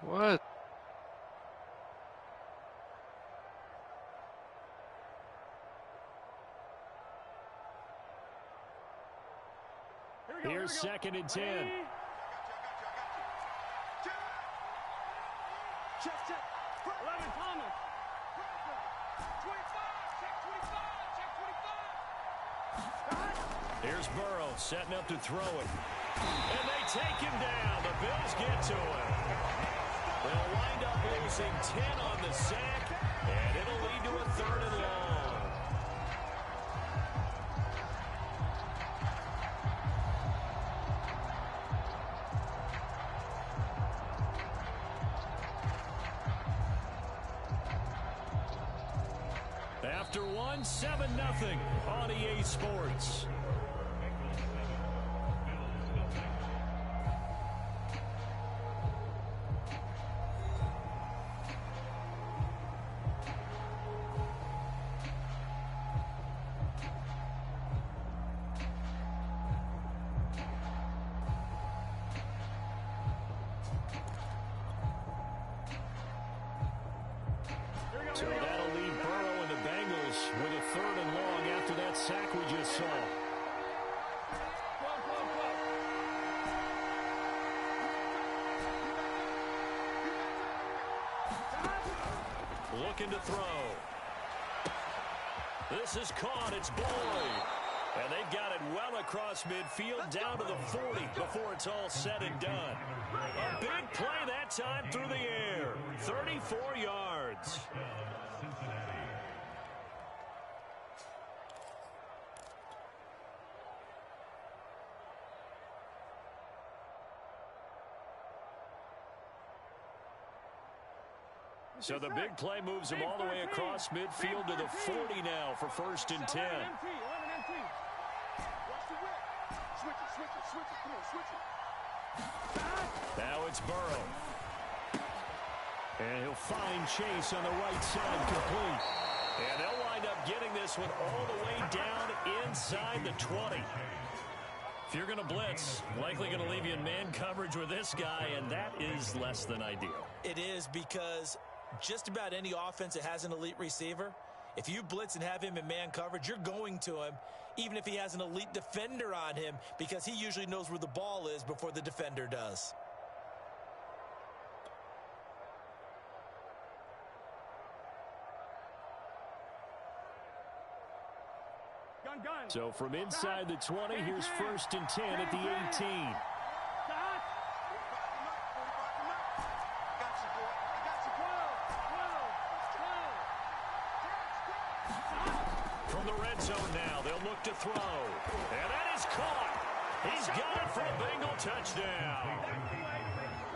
What? Here's 2nd and 10. Check. 11, Thomas. 25. Check 25. Here's Burrow setting up to throw it. And they take him down. The Bills get to him. They'll wind up losing 10 on the sack, and it'll lead to a 3rd and long. After one, 7-0 on EA Sports. So that'll leave Burrow and the Bengals with a 3rd and long after that sack we just saw. Looking to throw. This is caught. It's Boyd. And they've got it well across midfield down to the 40 before it's all said and done. A big play that time through the air. 34 yards. So the big play moves him all the way across midfield to the 40 now for 1st and 10. Now it's Burrow. And he'll find Chase on the right side complete. And they'll wind up getting this one all the way down inside the 20. If you're going to blitz, likely going to leave you in man coverage with this guy, and that is less than ideal. It is, because just about any offense that has an elite receiver, if you blitz and have him in man coverage, you're going to him, even if he has an elite defender on him, because he usually knows where the ball is before the defender does. So from inside the 20, here's 1st and 10 at the 18. From the red zone now, they'll look to throw. And that is caught. He's got it for a Bengal touchdown.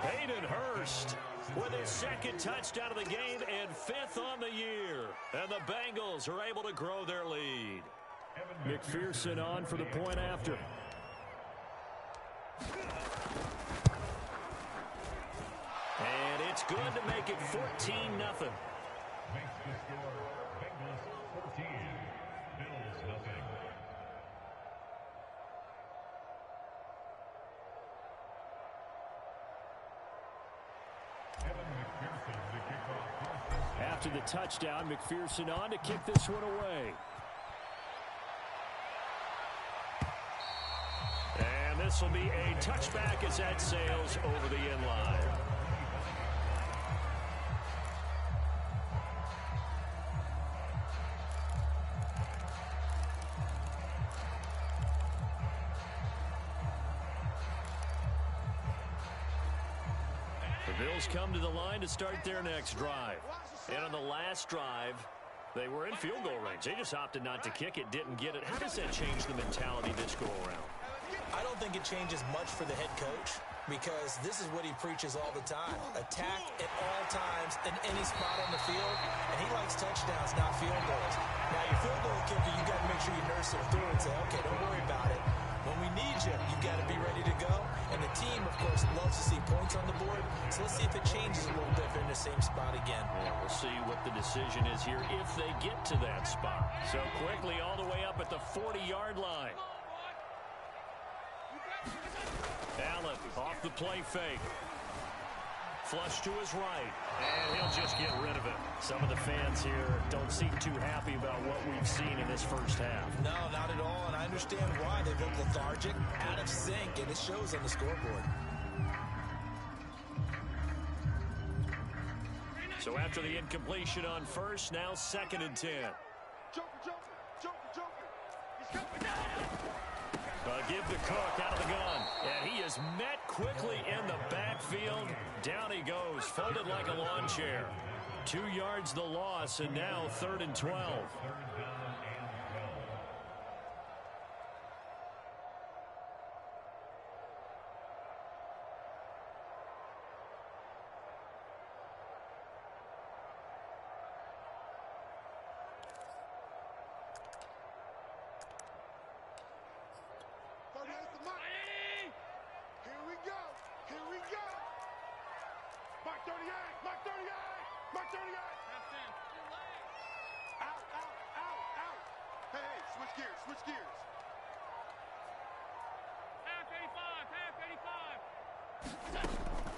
Hayden Hurst with his 2nd touchdown of the game and 5th on the year. And the Bengals are able to grow their lead. McPherson on for the point after. And it's good to make it 14-0. After the touchdown, McPherson on to kick this one away. And this will be a touchback as that sails over the end line. The Bills come to the line to start their next drive. And on the last drive, they were in field goal range. They just opted not to kick it, didn't get it. How does that change the mentality this go-around? I don't think it changes much for the head coach, because this is what he preaches all the time. Attack at all times in any spot on the field, and he likes touchdowns, not field goals. Now, your field goal kicker, you got to make sure you nurse him through and say, okay, don't worry about it. When we need you, you've got to be ready to go. And the team, of course, loves to see points on the board. So let's see if it changes a little bit if they're in the same spot again. Yeah, we'll see what the decision is here if they get to that spot. So quickly all the way up at the 40-yard line. Allen off the play fake. Flush to his right, and he'll just get rid of it. Some of the fans here don't seem too happy about what we've seen in this first half. No, not at all, and I understand why. They look lethargic, out of sync, and it shows on the scoreboard. So after the incompletion on first, now 2nd and 10. Give the Cook out of the gun. And he is met quickly in the backfield. Down he goes, folded like a lawn chair. 2 yards the loss, and now 3rd and 12.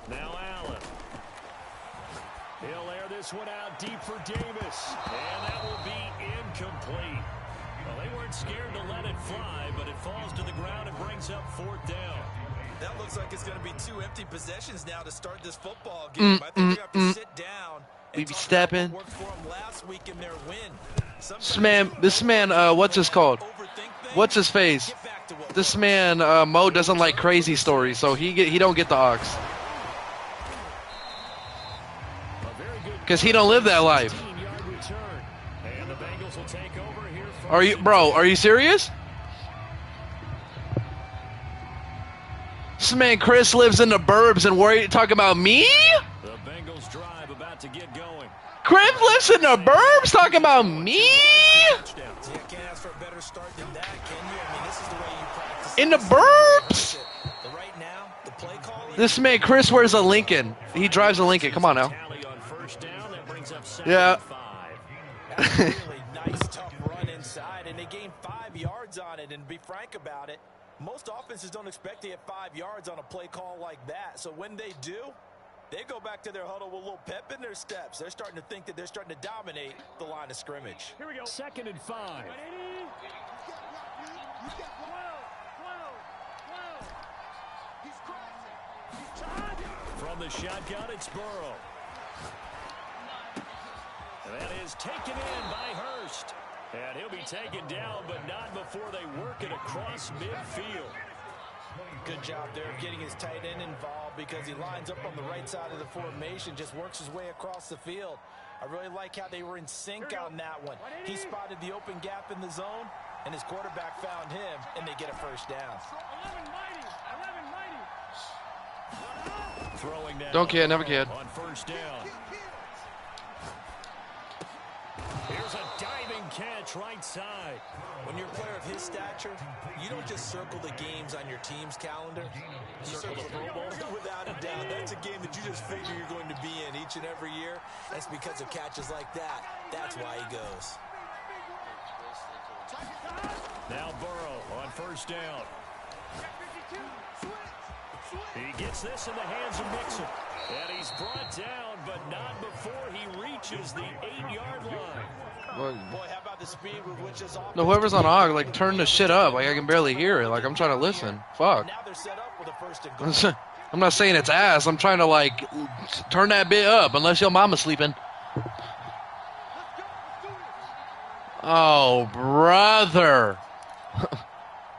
Now Allen. He'll air this one out deep for Davis. And that will be incomplete. Well, they weren't scared to let it fly, but it falls to the ground and brings up 4th down. That looks like it's going to be 2 empty possessions now to start this football game. I think they have to sit down and talk stepping. about what worked for them last week in their win. This man, what's his called? What's his face? This man, Mo doesn't like crazy stories, so he don't get the ox. Because he don't live that life. Are you serious? This man Chris lives in the burbs and talking about me? The Bengals drive about to get going. Chris lives in the burbs talking about me? In the burbs? This man Chris wears a Lincoln. He drives a Lincoln. Come on now. Yeah. Really nice, tough run inside, and they gained 5 yards on it. And to be frank about it, most offenses don't expect to get 5 yards on a play call like that. So when they do, they go back to their huddle with a little pep in their steps. They're starting to think that they're starting to dominate the line of scrimmage. Here we go. 2nd and 5. From the shotgun, it's Burrow. And that is taken in by Hurst. And he'll be taken down, but not before they work it across midfield. Good job there of getting his tight end involved because he lines up on the right side of the formation, just works his way across the field. I really like how they were in sync on that one. He spotted the open gap in the zone, and his quarterback found him, and they get a first down. Throwing down. Don't care, never cared. On first down. Here's a diving catch right side. When you're a player of his stature, you don't just circle the games on your team's calendar. You circle the Pro Bowl. Without a doubt. That's a game that you just figure you're going to be in each and every year. That's because of catches like that. That's why he goes. Now Burrow on first down. He gets this in the hands of Mixon. And he's brought down, but not before he reaches the 8-yard line. Boy, how about the speed with which this offense... No, whoever's on OG, like, turn the shit up. Like, I can barely hear it. Like, I'm trying to listen. Fuck. Now they're set up with a first and goal. I'm not saying it's ass. I'm trying to, like, turn that bit up, unless your mama's sleeping. Oh, brother.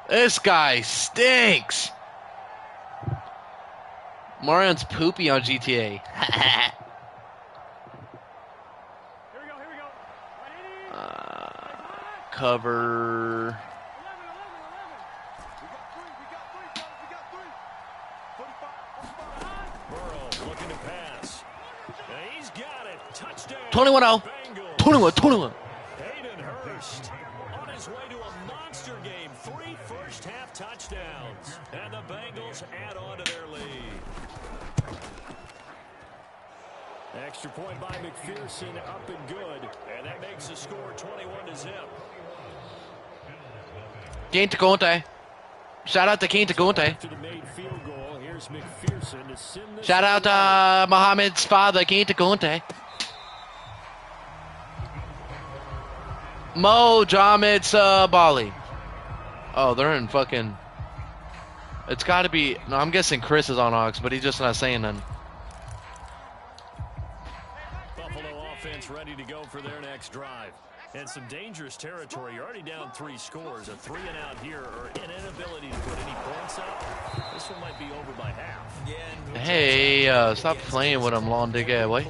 This guy stinks. Marion's poopy on GTA. Here we go. Cover. 11. Burrow looking to pass. And he's got it. Touchdown. 21-0. 21. Hayden Hurst on his way to a monster game. 3 first-half touchdowns. And the Bengals add on to their lead. Extra point by McPherson, up and good. And that makes the score 21-0. Kane Taconte. Shout out to Kane Taconte. After the made field goal, here's Here's McPherson to send this. Shout out to Muhammad's father, Ginta Kunte. Mo Jamit's Bali. Oh, they're in fucking. It's got to be. No, I'm guessing Chris is on Ox, but he's just not saying nothing. Buffalo offense ready to go for their next drive. And some dangerous territory. You're already down 3 scores. A 3 and out here, or an inability to put any points up. This one might be over by half. Yeah, Hey, stop playing with him, long dick ass boy.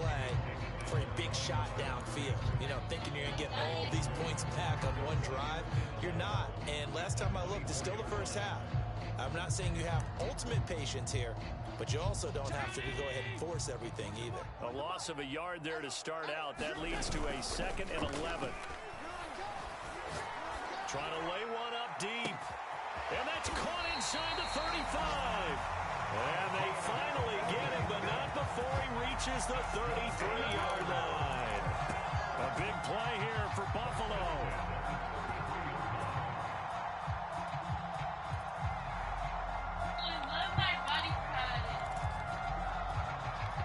For a big shot downfield. You know, thinking you're going to get all these points back on one drive. You're not. And last time I looked, it's still the first half. I'm not saying you have ultimate patience here, but you also don't have to go ahead and force everything either. A loss of a yard there to start out. That leads to a 2nd and 11. Trying to lay one up deep. And that's caught inside the 35. And they finally get him, but not before he reaches the 33-yard line. A big play here for Buffalo.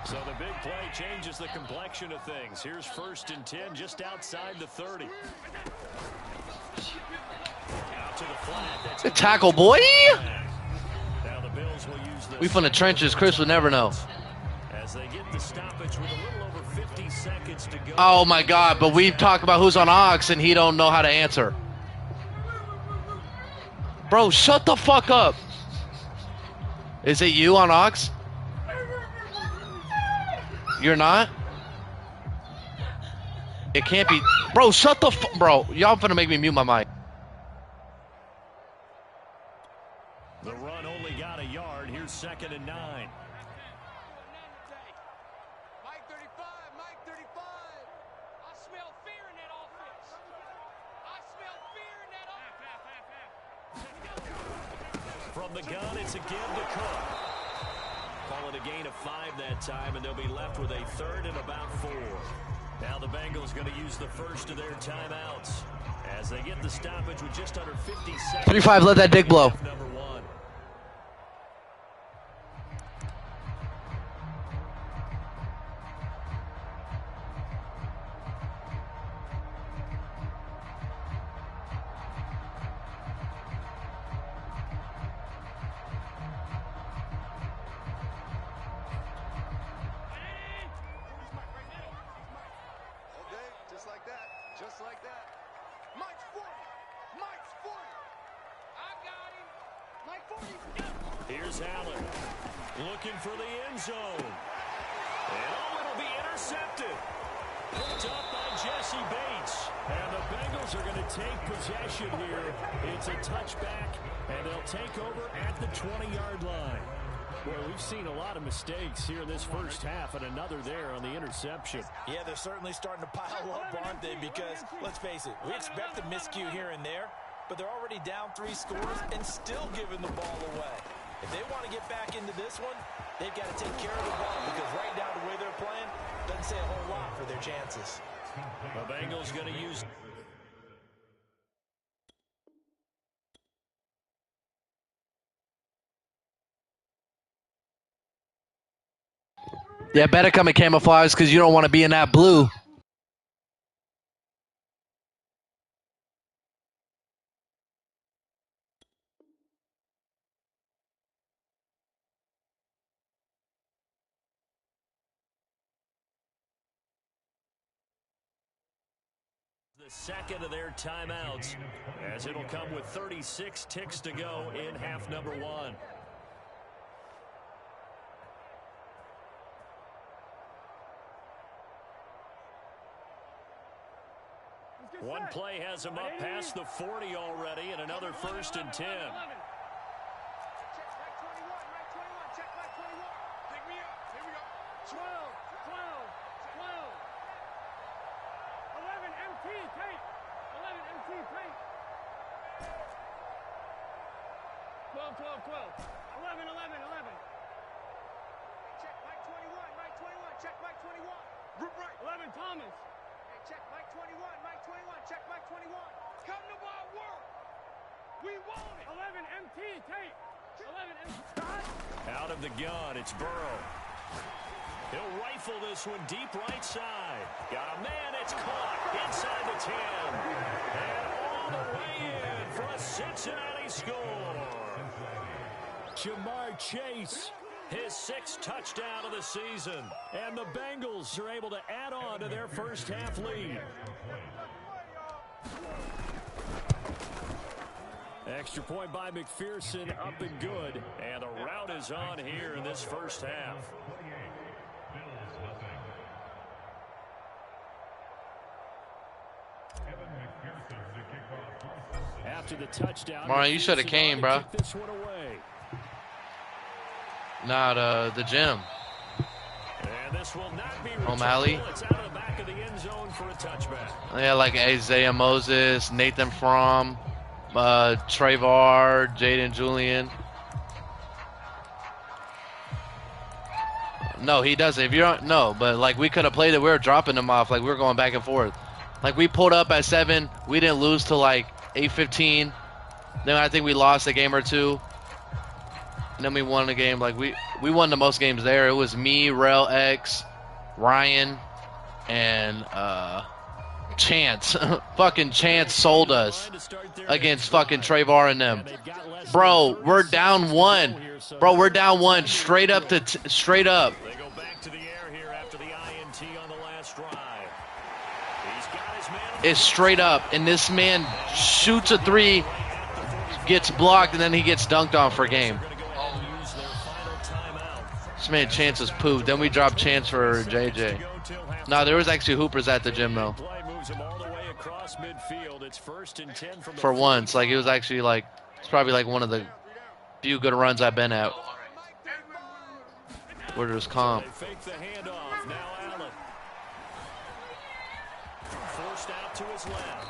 So the big play changes the complexion of things. Here's 1st and 10 just outside the 30. Out to the flat. That's Good tackle, boy. Now the Bills will use the We from the trenches. Chris would never know. as they get the stoppage with a little over 50 seconds to go. Oh my God! But we talk about who's on Ox, and he don't know how to answer. Bro, shut the fuck up. Is it you on Ox? You're not? It can't be. Bro, shut the fuck. Bro, y'all finna make me mute my mic. The run only got a yard. Here's 2nd and 9. Mike 35, Mike 35. I smell fear in that offense. I smell fear in that offense. From the gun, it's a give to Cook. Call it a gain of 5 that time, and they'll be left with a 3rd and about 4. Now the Bengals going to use the first of their timeouts as they get the stoppage with just under 50 seconds. 3-5, let that dick blow. Number 1. Just like that. Mike's 40. Mike's 40. I got him. Mike 40. Here's Allen looking for the end zone. And it'll be intercepted. Picked up by Jesse Bates. And the Bengals are going to take possession here. It's a touchback, and they'll take over at the 20-yard line. Well, we've seen a lot of mistakes here in this first half, and another there on the interception. Yeah, they're certainly starting to pile up, aren't they? Because, let's face it, we expect a miscue here and there, but they're already down 3 scores and still giving the ball away. If they want to get back into this one, they've got to take care of the ball, because right now the way they're playing doesn't say a whole lot for their chances. The Bengals going to use... Yeah, better come in camouflage because you don't want to be in that blue. The second of their timeouts, as it'll come with 36 ticks to go in half number 1. One play has him up past the 40 already, and another 1st and 10. Check back 21. Pick me up. Here we go. 12. 11 MT tape. 11 MT tape. 12. 11. Check Mike 21. Mike 21. Check Mike 21. Group right. 11 Thomas. Hey, check Mike 21. Mike 21. Check Mike 21. Come to my work. We want it. 11 MT tape. Out of the gun, it's Burrow. He'll rifle this one deep right side. Got a man, it's caught inside the 10. And all the way in for a Cincinnati score. Jamar Chase, his 6th touchdown of the season. And the Bengals are able to add on to their first half lead. Extra point by McPherson, up and good. And the rout is on here in this first half. After the touchdown, Mario, you should have came, bro. This one away. Not the gym. And this will not be O'Malley. It's out of the back of the end zone for a touchback. Yeah, like Isaiah Moses, Nathan Fromm, Trayvon, Jaden Julian. No, he doesn't. If you don't, no, but like we could have played it. We were dropping them off. Like we were going back and forth. Like we pulled up at 7. We didn't lose till like 8:15. Then I think we lost a game or two. And then we won the game. Like we won the most games there. It was me, Rel X, Ryan, and Chance. Fucking Chance sold us against fucking Trayvon and them. Bro, we're down 1. Bro, we're down 1 straight up to straight up. They go back to the air here after the INT on the last drive. He's got his man. It's straight up, and this man shoots a 3, gets blocked, and then he gets dunked on for game. This man Chance was pooped. Then we dropped Chance for JJ. No, there was actually hoopers at the gym though. For once, like it was actually like it's probably like one of the few good runs I've been at. Where there's calm. Fake the handoff. Now Allen. Forced out to his left.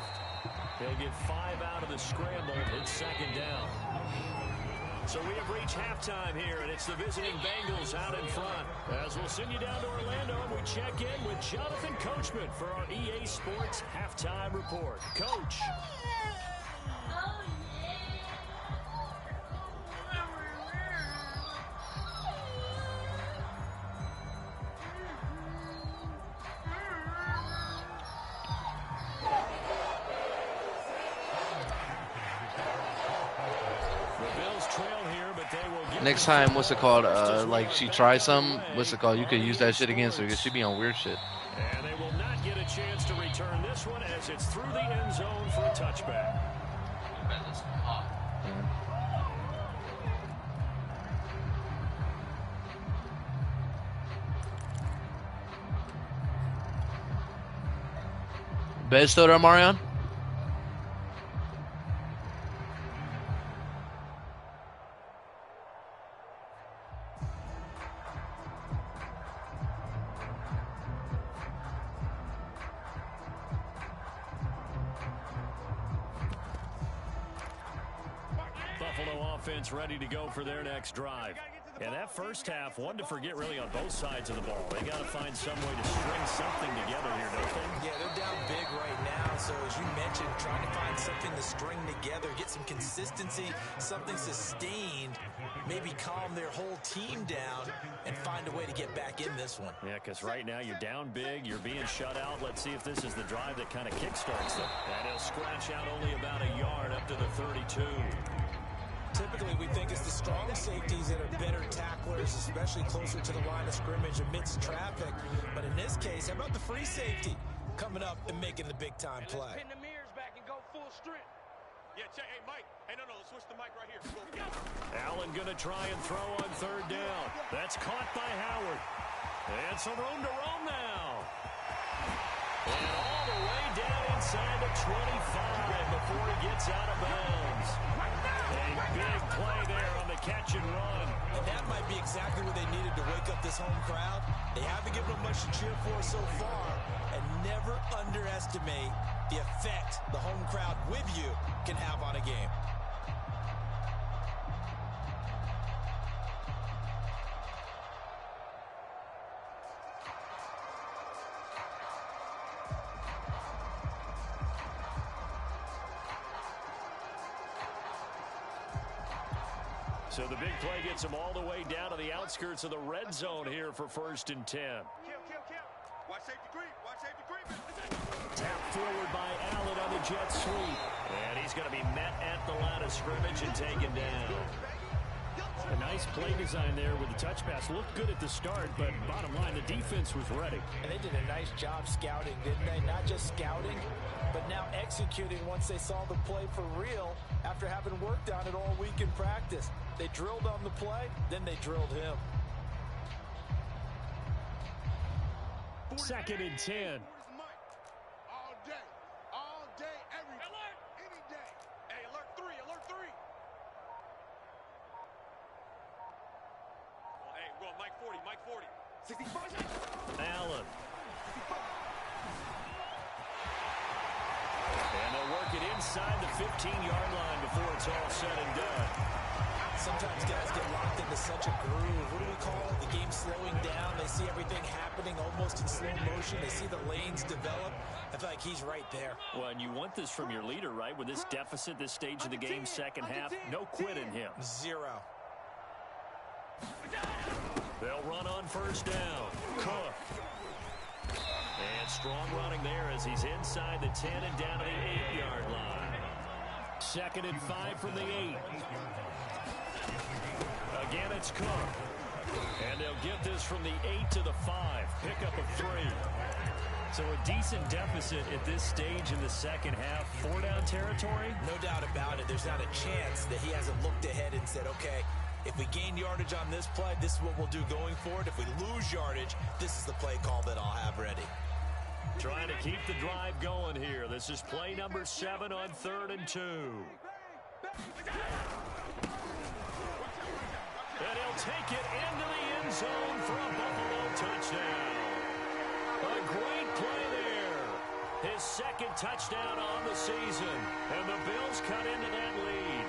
He'll get 5 out of the scramble. It's second down. So we have reached halftime here, and it's the visiting Bengals out in front. As we'll send you down to Orlando, and we check in with Jonathan Coachman for our EA Sports Halftime Report. Coach. Next time, what's it called? Like she tries something, what's it called? You could use that shit against her because she be on weird shit. And they will not get a chance to return this one as it's through the end zone for a touchback. Bed still there, Marion? Ready to go for their next drive. And that first half, one to forget really on both sides of the ball. They got to find some way to string something together here, don't they? Yeah, they're down big right now. So as you mentioned, trying to find something to string together, get some consistency, something sustained, maybe calm their whole team down and find a way to get back in this one. Yeah, because right now you're down big, you're being shut out. Let's see if this is the drive that kind of kickstarts them. And he'll scratch out only about a yard up to the 32. Typically, we think it's the strong safeties that are better tacklers, especially closer to the line of scrimmage amidst traffic. But in this case, how about the free safety coming up and making the big-time play? Pin the mirrors back and go full strength. Yeah, check. Hey, Mike. Hey, no, let's switch the mic right here. Allen going to try and throw on 3rd down. That's caught by Howard. And some room to roam now. And all the way down inside the 25 before he gets out of bounds. A big play there on the catch and run. And that might be exactly what they needed to wake up this home crowd. They haven't given them much to cheer for so far. And never underestimate the effect the home crowd with you can have on a game. So the big play gets him all the way down to the outskirts of the red zone here for 1st and 10. Watch safety creep. Watch safety creep. Tapped forward by Allen on the jet sweep. And he's going to be met at the line of scrimmage and taken down. A nice play design there with the touch pass. Looked good at the start, but bottom line, the defense was ready. And they did a nice job scouting, didn't they? Not just scouting, but now executing once they saw the play for real after having worked on it all week in practice. They drilled on the play, then they drilled him. 2nd and 10. All day, every day, any day. Hey, alert 3, alert 3. Hey, we're going Mike 40, Mike 40. 65. Allen. And they'll work it inside the 15-yard line before it's all said and done. Sometimes guys get locked into such a groove. What do we call it? The game slowing down. They see everything happening almost in slow motion. They see the lanes develop. I feel like he's right there. Well, and you want this from your leader, right? With this deficit, this stage of the game, second half, no quit in him. 0. They'll run on 1st down. Cook. And strong running there as he's inside the 10 and down to the 8-yard line. 2nd and 5 from the 8. Again, it's Cook. And they'll get this from the 8 to the 5. Pickup of 3. So a decent deficit at this stage in the second half. 4-down territory? No doubt about it. There's not a chance that he hasn't looked ahead and said, okay, if we gain yardage on this play, this is what we'll do going forward. If we lose yardage, this is the play call that I'll have ready. Trying to keep the drive going here. This is play number 7 on 3rd and 2. And he'll take it into the end zone for a Buffalo touchdown. A great play there. His 2nd touchdown on the season. And the Bills cut into that lead.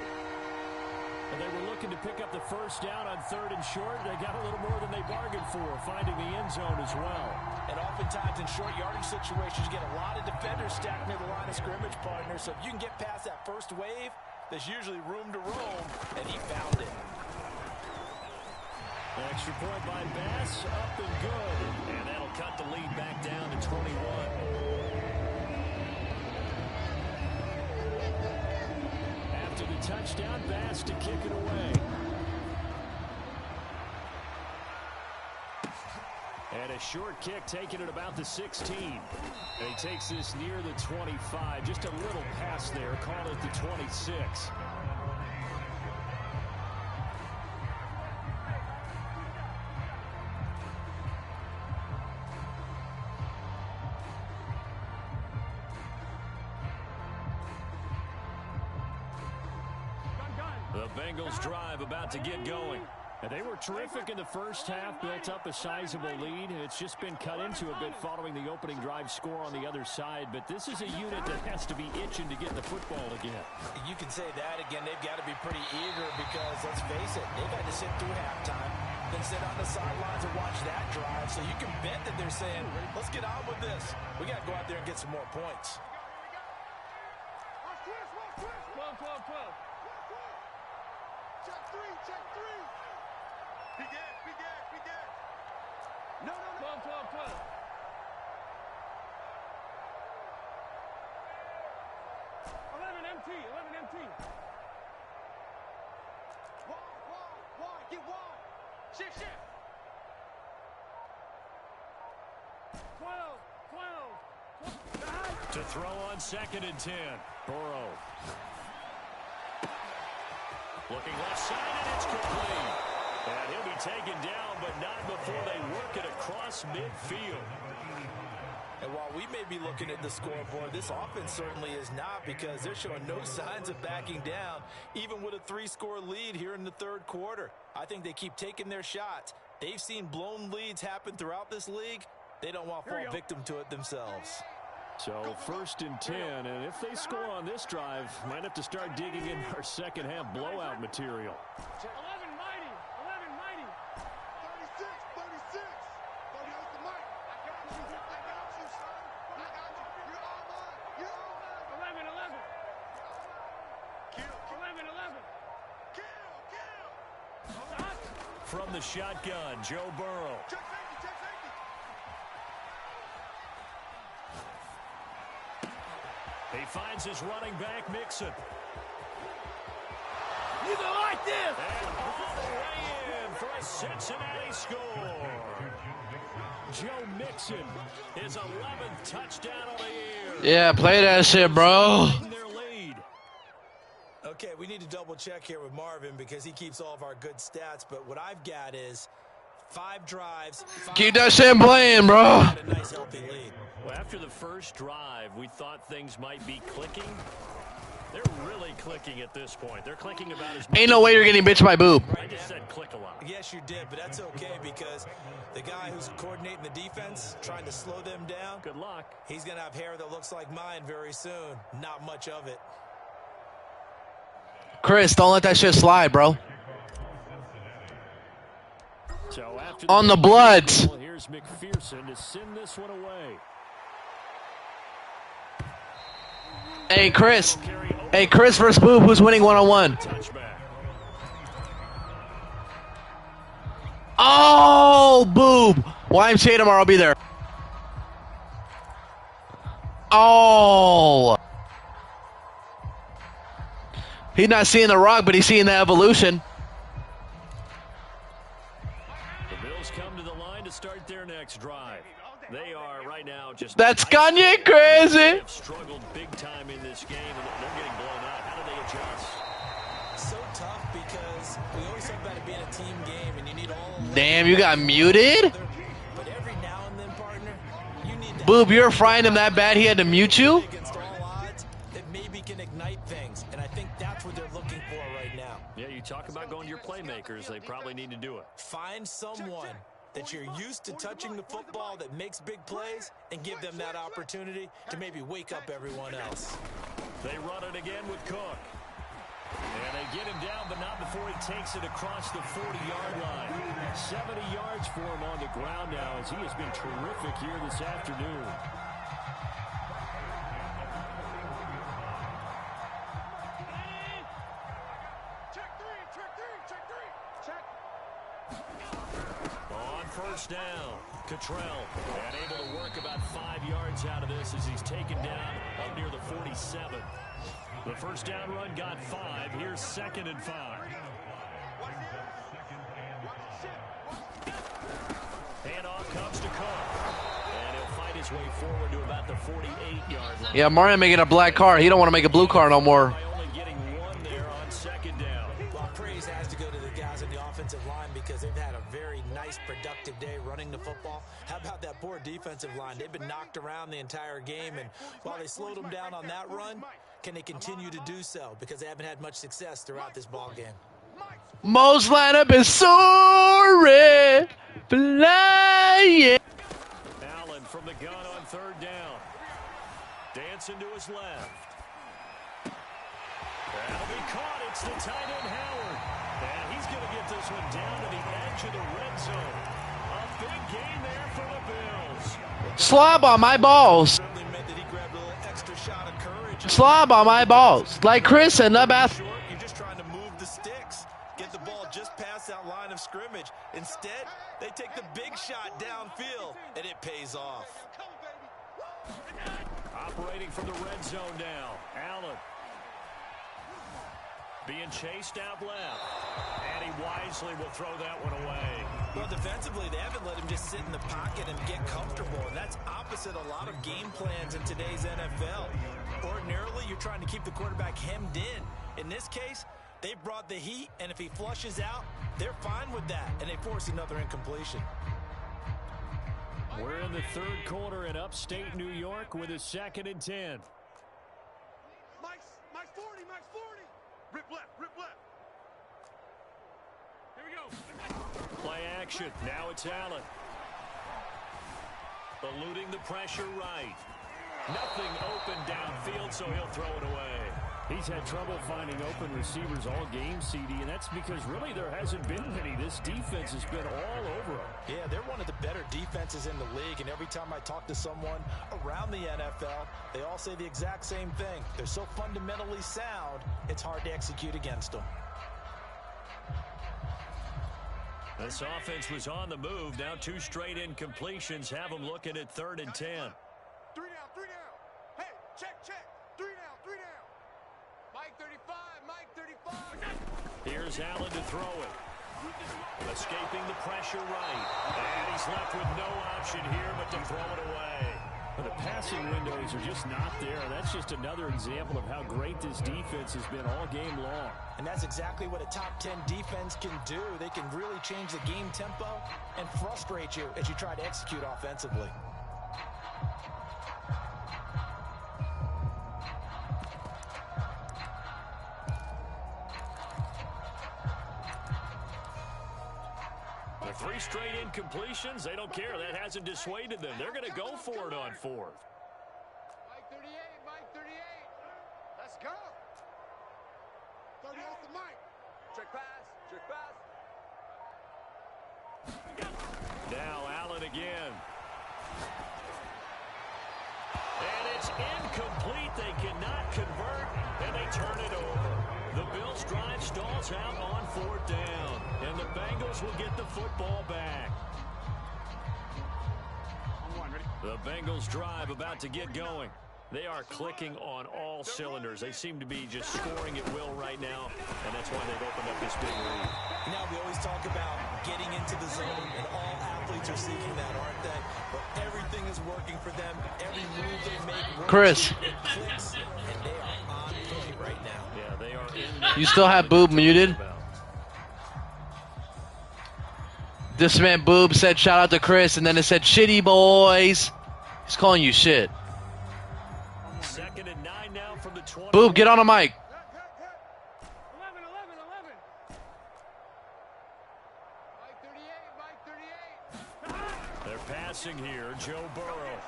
And they were looking to pick up the 1st down on 3rd and short. They got a little more than they bargained for, finding the end zone as well. And oftentimes in short yardage situations, you get a lot of defenders stacked near the line of scrimmage, partner. So if you can get past that first wave, there's usually room to roam, and he found it. Extra point by Bass, up and good. And that'll cut the lead back down to 21. After the touchdown, Bass to kick it away. And a short kick taken at about the 16. And he takes this near the 25. Just a little pass there. Call it the 26. The Bengals drive about to get going. And they were terrific in the first half, built up a sizable lead. It's just been cut into a bit following the opening drive score on the other side. But this is a unit that has to be itching to get the football again. You can say that again. They've got to be pretty eager because, let's face it, they've had to sit through halftime, then sit on the sidelines and watch that drive. So you can bet that they're saying, let's get on with this. We got to go out there and get some more points. Watch twist, watch twist. 12. Check 3, check 3. Be gas, be gas, be gas. No. 12. 11 MT. Wide, get wide. Shift. 12. To throw on 2nd and 10. Burrow. Looking left side, and it's complete. And he'll be taken down, but not before they work it across midfield. And while we may be looking at the scoreboard, this offense certainly is not, because they're showing no signs of backing down, even with a 3-score lead here in the 3rd quarter. I think they keep taking their shots. They've seen blown leads happen throughout this league. They don't want to fall victim to it themselves. So 1st and 10, and if they score on this drive, might have to start digging in our second half blowout material. 11 mighty. 36. 38 the mic. I got you, son. I got you. You're all mine. 11. Kill. 11. Kill. From the shotgun, Joe Burrow. Check safety, check safety. He finds his running back, Mixon. You gonna like this? And all the way in for a Cincinnati score. Joe Mixon, his 11th touchdown of the year. Yeah, play that shit, bro. Their lead. Okay, we need to double check here with Marvin because he keeps all of our good stats. But what I've got is 5 drives. Keep that shit playing, bro. A nice healthy lead. Well, after the first drive, we thought things might be clicking. They're really clicking at this point. They're clicking about as much. Ain't no way you're getting bitched by boob. I just said click a lot. Yes, you did, but that's okay because the guy who's coordinating the defense, trying to slow them down, Good luck. he's going to have hair that looks like mine very soon. Not much of it. Chris, don't let that shit slide, bro. So after On the Bloods. Here's McPherson to send this one away. Hey, Chris. Hey, Chris versus Boob. Who's winning one-on-one? Touchback. Oh, Boob. YMCA tomorrow. I'll be there. Oh. He's not seeing the rock, but he's seeing the evolution. The Bills come to the line to start their next drive. They are right now just... That's Kanye crazy. They have struggled big time in this game, and they're getting blown out. How do they adjust? So tough because we always talk about it being a team game, and you need all... Damn, you got muted? But every now and then, partner, you need that... Boob, you're frying him that bad he had to mute you? Against all odds, that maybe can ignite things, and I think that's what they're looking for right now. Yeah, you talk about going to your playmakers. They probably need to do it. Find someone that you're used to touching the football that makes big plays and give them that opportunity to maybe wake up everyone else. They run it again with Cook. And they get him down, but not before he takes it across the 40-yard line. 70 yards for him on the ground now as he has been terrific here this afternoon. Check three, check three, check three. Check. On first down, Cottrell, and able to work about 5 yards out of this as he's taken down up near the 47. The first down run got 5. Here's 2nd and 5. Handoff comes to Cook. And he'll fight his way forward to about the 48-yard line. Yeah, Mario making a black car. He don't want to make a blue car no more. By only getting 1 there on 2nd down. Well, praise has to go to the guys on the offensive line because they've had a very nice, productive day running the football. How about that poor defensive line? They've been knocked around the entire game, and while they slowed them down on that run, can they continue to do so? Because they haven't had much success throughout this ball game. Mo's lineup is sorry. Flying. Allen from the gun on 3rd down. Dancing to his left. That'll be caught. It's the tight end Howard. And he's going to get this one down to the edge of the red zone. A big game there for the Bills. Slob on my balls. Certainly meant that he grabbed a little extra shot of courage. Slob on my balls. Like Chris in the bathroom. Short, you're just trying to move the sticks. Get the ball just past that line of scrimmage. Instead, they take the big shot downfield, and it pays off. Operating from the red zone now. Allen. Being chased out left. And he wisely will throw that one away. Well, defensively, they haven't let him just sit in the pocket and get comfortable, and that's opposite a lot of game plans in today's NFL. Ordinarily, you're trying to keep the quarterback hemmed in. In this case, they brought the heat, and if he flushes out, they're fine with that, and they force another incompletion. We're in the 3rd quarter in upstate New York with a 2nd and 10. Mike's 40, Mike's 40. Rip left, rip left. Here we go. Play action. Now it's Allen. Eluding the pressure right. Nothing open downfield, so he'll throw it away. He's had trouble finding open receivers all game, CD, and that's because really there hasn't been many. This defense has been all over him. Yeah, they're one of the better defenses in the league, and every time I talk to someone around the NFL, they all say the exact same thing. They're so fundamentally sound, it's hard to execute against them. This offense was on the move. Now 2 straight incompletions have them looking at 3rd and 10. 3 down, 3 down. Hey, check. 3 down, 3 down. Mike 35, Mike 35. Here's Allen to throw it. Escaping the pressure right. And he's left with no option here but to throw it away. The passing windows are just not there. That's just another example of how great this defense has been all game long. And that's exactly what a top 10 defense can do. They can really change the game tempo and frustrate you as you try to execute offensively. The 3 straight incompletions, they don't care. That hasn't dissuaded them. They're going to go for it on 4th. Mike 38, Mike 38. Let's go. 30 off the mic. Check pass, check pass. Now Allen again. And it's incomplete. They cannot convert, and they turn it over. The Bills' drive stalls out on 4th down, and the Bengals will get the football back. The Bengals' drive about to get going. They are clicking on all cylinders. They seem to be just scoring at will right now, and that's why they've opened up this big lead. Now we always talk about getting into the zone, and all athletes are seeking that, aren't they? But everything is working for them. Every move they make works. Chris. It clicks, and they are on point right now. Yeah, they are in. You still have Boob muted? This man Boob said shout out to Chris, and then it said shitty boys. He's calling you shit. 2nd and 9 now from the 20. Boob, get on a mic. 11, 11, 11. Mike 38, Mike 38. They're passing here. Joe Burrow.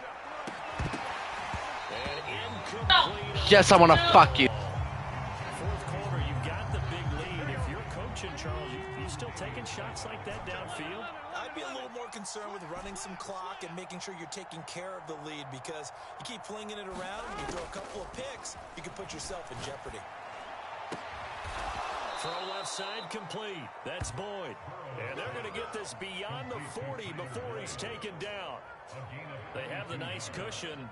And incomplete. Yes, I want to fuck you. 4th quarter, you've got the big lead. If you're coaching, Charles, you still taking shots like that downfield? I'd be a little more concerned with running some clock and making sure you're taking care of the lead, because you keep flinging it around, you throw a couple of picks, you can put yourself in jeopardy. Throw left side complete. That's Boyd. And they're going to get this beyond the 40 before he's taken down. They have the nice cushion.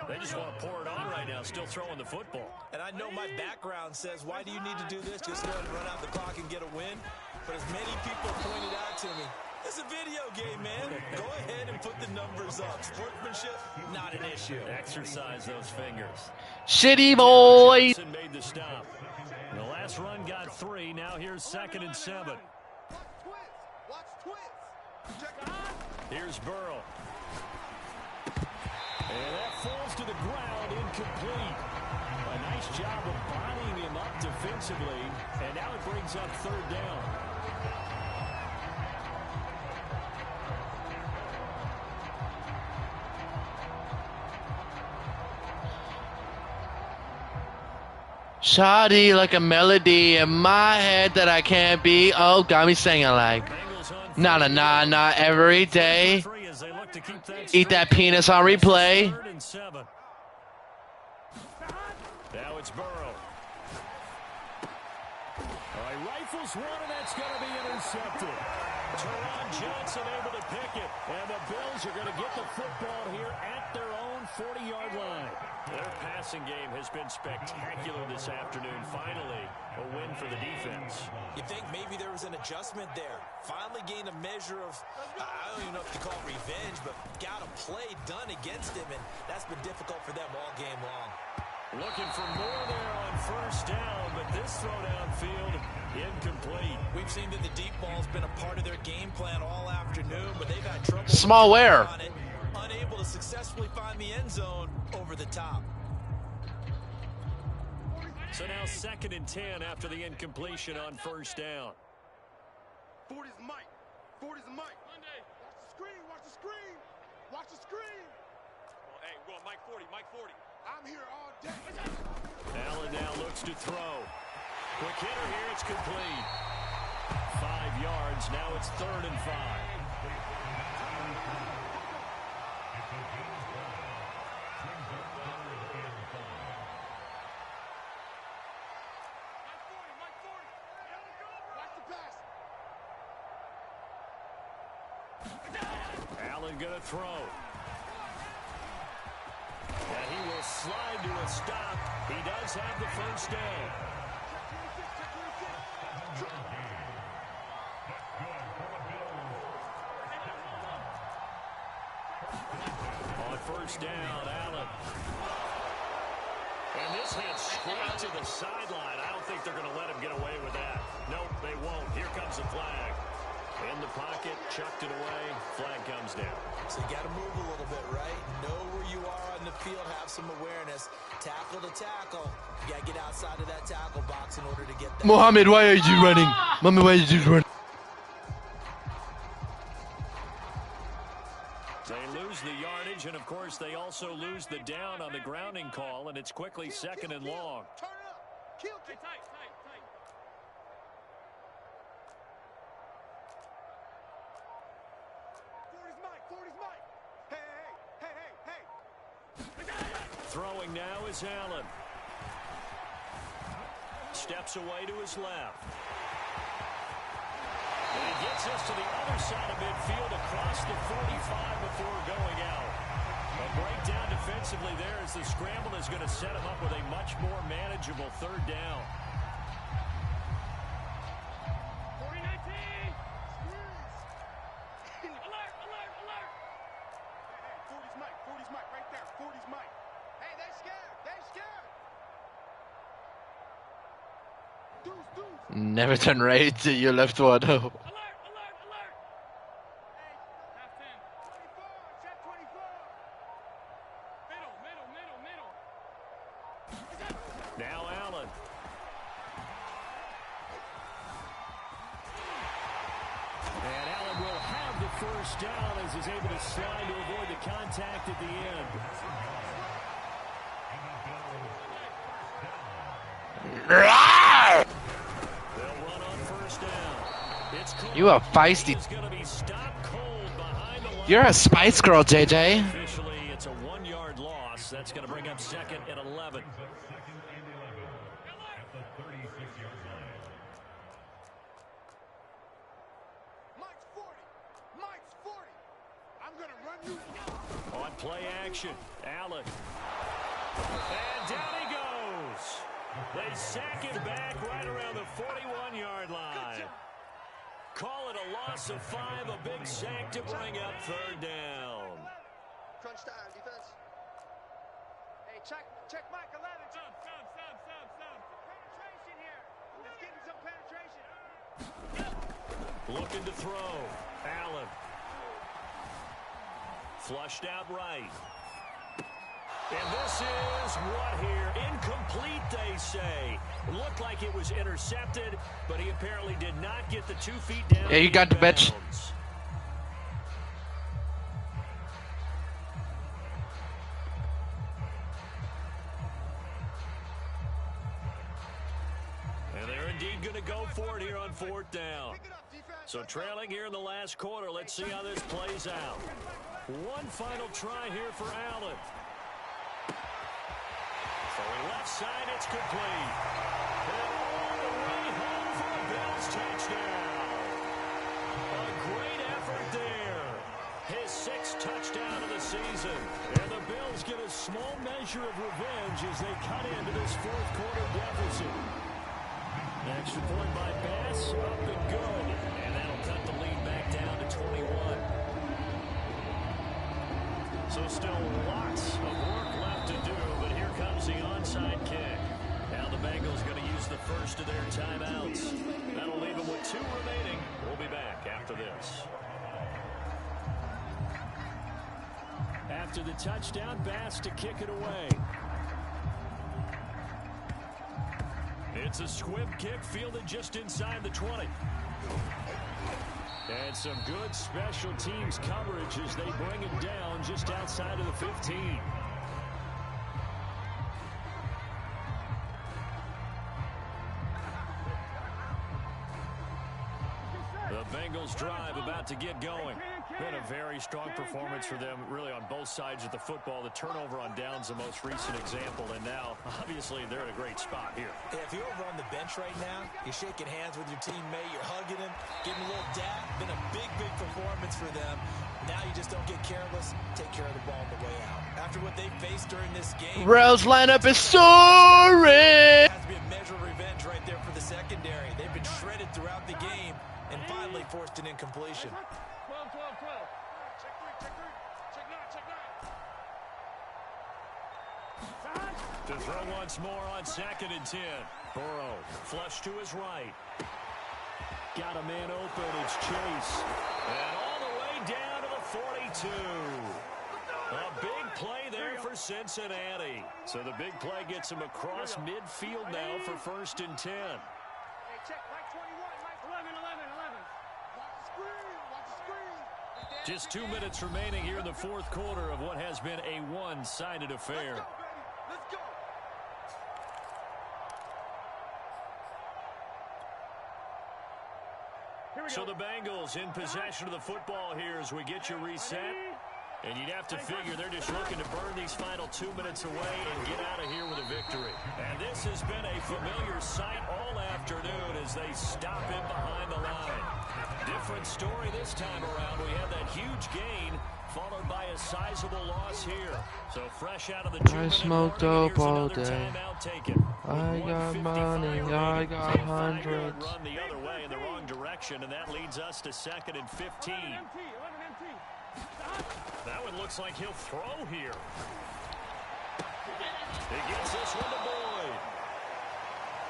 They just want to pour it on right now, still throwing the football. And I know my background says, why do you need to do this? Just go ahead and run out the clock and get a win. But as many people pointed out to me, it's a video game, man. Go ahead and put the numbers up. Sportsmanship, not an issue. Exercise those fingers. Shitty boys. Johnson made the stop. And the last run got 3. Now here's 2nd and 7. Watch twins. Watch twins. Check it. Here's Burrow. And that falls to the ground, incomplete. A nice job of bodying him up defensively. And now it brings up 3rd down. Shoddy like a melody in my head that I can't be. Oh, got me singing like. Na na na na every day. Eat that penis on replay. 3rd and 7. Now it's Burrow. All right, rifles one, and that's going to be intercepted. Teron Johnson able to pick it, and the Bills are going to get the football here at their own 40-yard line. Their passing game has been spectacular this afternoon. Finally, a win for the defense. You think maybe there was an adjustment there. Finally gained a measure of, I don't even know if to call it revenge, but got a play done against him, and that's been difficult for them all game long. Looking for more there on 1st down, but this throw downfield, incomplete. We've seen that the deep ball's been a part of their game plan all afternoon, but they've had trouble. Small where? On it, unable to successfully find the end zone over the top. So now 2nd and 10 after the incompletion on 1st down. 40's Mike. 40's Mike. Monday. Watch the screen. Watch the screen. Watch the screen. Well, hey, we're going Mike 40, Mike 40. I'm here all day. Allen now looks to throw. Quick hitter here, it's complete. 5 yards, now it's 3rd and 5. Mike 40, Mike 40. Watch the pass. Allen going to throw. And he will slide to a stop. He does have the first down. On first down, Allen. And this hit straight to the sideline. I don't think they're going to let him get away with that. Nope, they won't. Here comes the flag. In the pocket, chucked it away. Flag comes down. So you got to move a little bit, right? Know where you are on the field, have some awareness. Tackle to tackle. You got to get outside of that tackle box in order to get that. Mohamed, why are you running? Mohamed, why are you running? They lose the yardage, and of course they also lose the down on the grounding call, and it's quickly second and long. Turn it up. Kill, tight, tight. 40's Mike. Hey. Throwing now is Allen. Steps away to his left. And he gets us to the other side of midfield across the 45 before going out. A breakdown defensively there as the scramble is going to set him up with a much more manageable third down. 40-19. Alert. 40's Mike right there. 40's Mike. Hey, they scared. Deuce. Never turn right to your left one. Oh. Alert. Hey, half 10. 24, check 24. Middle. Now Allen. And Allen will have the first down as he's able to slide to avoid the contact at the end. They'll run on first down. It's You are feisty. He's gonna be stopped cold behind the line. You're a Spice Girl, JJ. Officially, it's a 1-yard loss. That's going to bring up second and 11. Mike's 40. I'm going to run you. On play action, Allen. And down he goes. They sack him back right around the 41-yard line. Call it a loss of 5, a big sack to bring up third down. Crunch time, defense. Hey, check Mike 11. Some. Penetration here. Let's get some penetration. Looking to throw. Allen. Flushed out right. And this is what here? Incomplete, they say. Looked like it was intercepted, but he apparently did not get the 2 feet down. Yeah, you got the bitch. And they're indeed going to go for it here on fourth down. So trailing here in the last quarter, let's see how this plays out. One final try here for Allen. Throwing left side, it's complete. And all the way home for a Bills touchdown. A great effort there. His 6th touchdown of the season. And the Bills get a small measure of revenge as they cut into this fourth quarter deficit. Extra point by Bass, up and good. And that'll cut the lead back down to 21. So still lots of work left to do, but here comes the onside kick. Now the Bengals going to use the first of their timeouts. That'll leave them with 2 remaining. We'll be back after this. After the touchdown, Bass to kick it away. It's a squib kick fielded just inside the 20. And some good special teams coverage as they bring him down just outside of the 15. The Bengals drive about to get going. Been a very strong performance for them, really, on both sides of the football. The turnover on downs the most recent example, and now, obviously, they're in a great spot here. If you're over on the bench right now, you're shaking hands with your teammate, you're hugging him, giving him a little dap. Been a big performance for them. Now you just don't get after what they faced during this game. Rails lineup is soaring. It has to be a measure of revenge right there for the secondary. They've been shredded throughout the game and finally forced an incompletion. 12, 12, 12. Check 3, check 3. Check 9, check 9. To throw once more on 2nd and 10. Burrow flush to his right. Got a man open. It's Chase. And all the way down to the 42. A big play there for Cincinnati. So the big play gets him across midfield now for 1st and 10. Hey, check. Mike 21, Mike 11, 11, 11. Watch the screen. Watch the screen. Just 2 minutes remaining here in the 4th quarter of what has been a one-sided affair. Let's go. So the Bengals in possession of the football here as we get you reset. And you'd have to figure they're just looking to burn these final 2 minutes away and get out of here with a victory. And this has been a familiar sight all afternoon as they stop him behind the line. Different story this time around. We have that huge gain followed by a sizable loss here. So fresh out of the 2 minute smoked warning, dope all here's another day. timeout taken. I With got 1:55 money, I remaining. got So a 5-yard hundreds. Run the other way in the wrong direction, and that leads us to 2nd and 15. 11 MT. That one looks like he'll throw here. He gets this one to Boyd.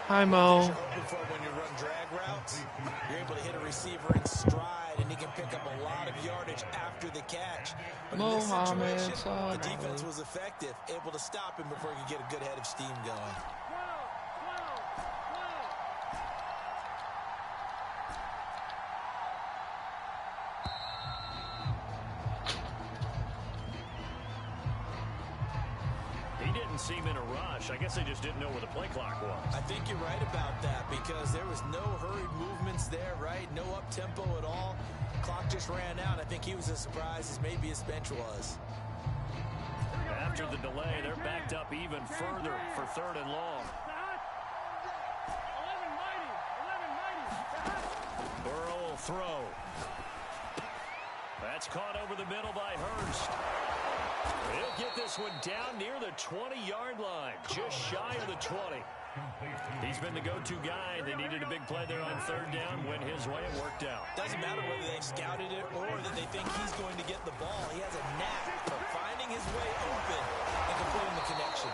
Hi, Mo. You're hoping for when you run drag routes, you're able to hit a receiver in stride, and he can pick up a lot of yardage after the catch. But in this Mohamed situation, Salah. the defense was effective, able to stop him before he could get a good head of steam going. 12, 12, 12. He didn't seem in a rush. I guess they just didn't know where the play clock was. I think you're right about that because there was no hurried movements there, right? No up-tempo at all. Clock just ran out. I think he was as surprised as maybe his bench was. After the delay, they're backed up even further for 3rd and long. 11 mighty. Burrow will throw. That's caught over the middle by Hurst. He'll get this one down near the 20-yard line, just shy of the 20. He's been the go-to guy. They needed a big play there on 3rd down. Went his way and worked out. Doesn't matter whether they scouted it or that they think he's going to get the ball. He has a knack for finding his way open and completing the connection.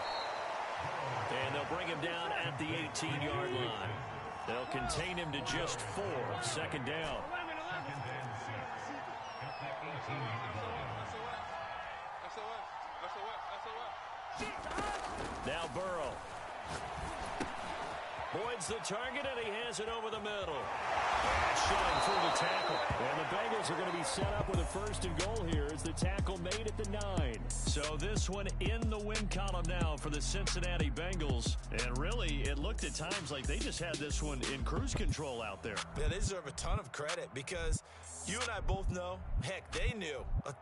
And they'll bring him down at the 18-yard line. They'll contain him to just 4. 2nd down. Now Burrow. Boyd's the target, and he has it over the middle. Shot through the tackle. And the Bengals are going to be set up with a 1st and goal here as the tackle made at the 9. So this one in the win column now for the Cincinnati Bengals. And really, it looked at times like they just had this one in cruise control out there. Yeah, they deserve a ton of credit because you and I both know, heck, they knew